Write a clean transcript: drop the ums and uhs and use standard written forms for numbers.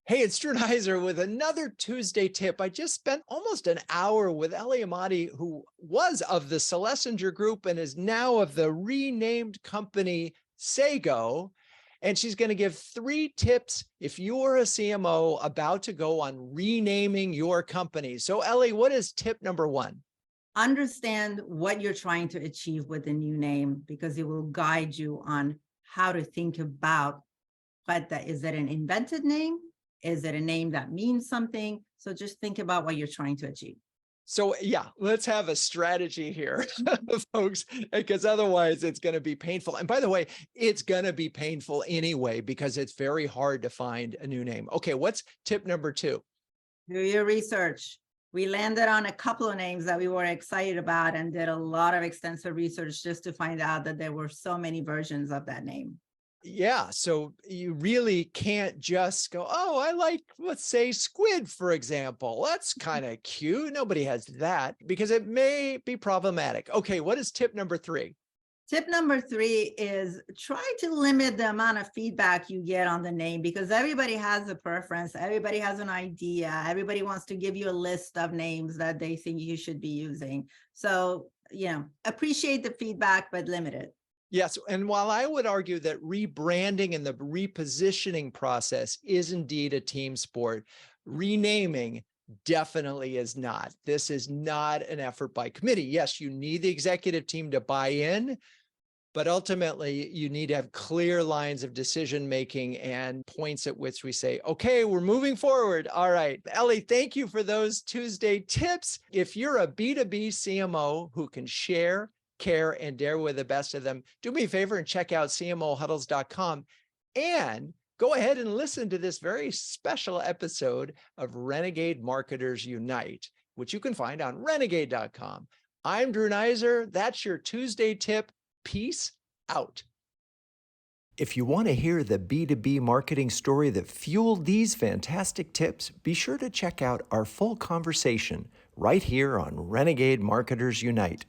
Hey, it's Drew Heiser with another Tuesday tip. I just spent almost an hour with Ellie Ahmadi, who was of the Celessinger Group and is now of the renamed company Sāgo. And she's going to give 3 tips if you're a CMO about to go on renaming your company. So, Ellie, what is tip number 1? Understand what you're trying to achieve with the new name, because it will guide you on how to think about is it an invented name? Is it a name that means something? So just think about what you're trying to achieve. So yeah, let's have a strategy here, folks, because otherwise it's going to be painful. And by the way, it's going to be painful anyway, because it's very hard to find a new name. Okay, what's tip number 2? Do your research. We landed on a couple of names that we were excited about and did a lot of extensive research just to find out that there were so many versions of that name. Yeah, so you really can't just go, oh, I like, let's say, squid, for example. That's kind of cute. Nobody has that, because it may be problematic. Okay, what is tip number 3? Tip number 3 is try to limit the amount of feedback you get on the name, because everybody has a preference. Everybody has an idea. Everybody wants to give you a list of names that they think you should be using. So, appreciate the feedback, but limit it. Yes, and while I would argue that rebranding and the repositioning process is indeed a team sport, renaming definitely is not. This is not an effort by committee. Yes, you need the executive team to buy in, but ultimately you need to have clear lines of decision-making and points at which we say, okay, we're moving forward. All right, Ellie, thank you for those Tuesday tips. If you're a B2B CMO who can share, care, and dare with the best of them, do me a favor and check out CMOHuddles.com and go ahead and listen to this very special episode of Renegade Marketers Unite, which you can find on Renegade.com. I'm Drew Heiser. That's your Tuesday tip. Peace out. If you want to hear the B2B marketing story that fueled these fantastic tips, be sure to check out our full conversation right here on Renegade Marketers Unite.